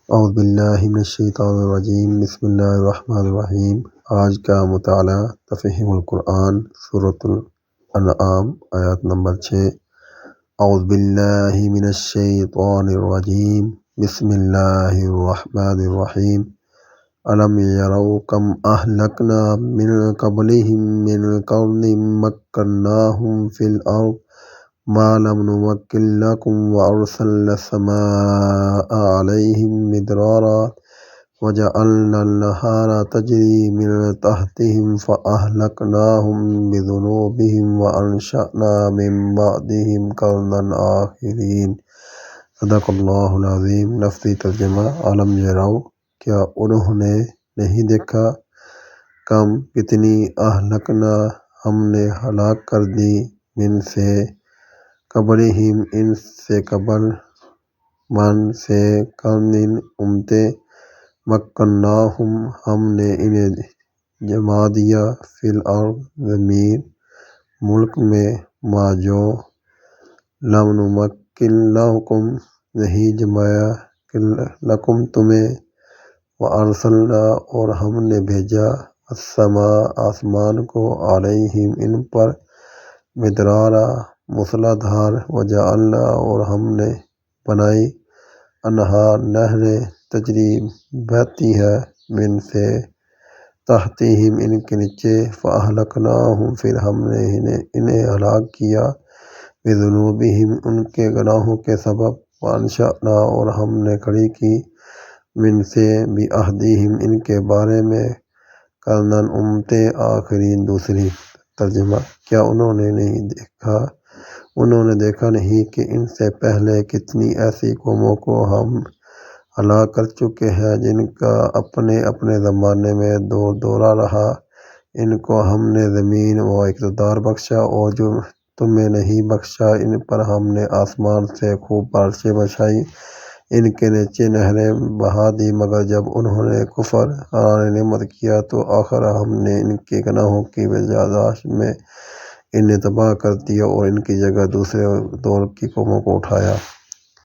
اعوذ باللہ من الشیطان الرجیم، بسم اللہ الرحمن الرحیم۔ آج کا مطالعہ تفہیم القرآن، سورۃ الانعام، آیات نمبر 6۔ اعوذ باللہ من الشیطان الرجیم، بسم اللہ الرحمن الرحیم۔ الم یروا کم اہلکنا من قبلہم من قرن مکناہم فی الارض ما لم نمکن لکم وارسلنا السماء علیہم مدرارا وجعلنا النہار تجری من تحتہم فاہلکناہم بذنوبہم وانشأنا من بعدہم قرنا آخرین۔ صدق اللہ العظیم۔ لفظی ترجمہ۔ الم یروا، کیا انہوں نے نہیں دیکھا، کم کتنی، اہلکنا ہم نے ہلاک کر دی، من سے، قبلہم ان سے قبل، من سے، قرن امتیں، مکناہم ہم نے انہیں جما دیا، فی الارض زمین، ملک میں، ما جو، لم نمکن لکم نہیں جمایا، لکم تمہیں، وارسلنا اور ہم نے بھیجا، السماء آسمان کو، علیہم ان پر، مدرارا موسلا دھار، وجعلنا اور ہم نے بنائی، انہار نہریں، تجری بہتی ہے، من سے، تحتہم ان کے نیچے، فاہلکناہم پھر ہم نے انہیں ہلاک کیا، بذنوبہم ان کے گناہوں کے سبب، وانشأنا اور ہم نے کھڑی کی، من سے، بعدہم ان کے بارے میں، قرنا امتیں، آخرین دوسری۔ ترجمہ۔ کیا انہوں نے نہیں دیکھا، انہوں نے دیکھا نہیں کہ ان سے پہلے کتنی ایسی قوموں کو ہم ہلاک کر چکے ہیں جن کا اپنے اپنے زمانے میں دور دورہ رہا، ان کو ہم نے زمین و اقتدار بخشا، اور جو تمہیں نہیں بخشا، ان پر ہم نے آسمان سے خوب بارشیں برسائی، ان کے نیچے نہریں بہا دی، مگر جب انہوں نے کفر حرام نعمت کیا تو آخر ہم نے ان کے گناہوں کی برداشت میں انہیں تباہ کر دیا اور ان کی جگہ دوسرے دور کی قوموں کو اٹھایا۔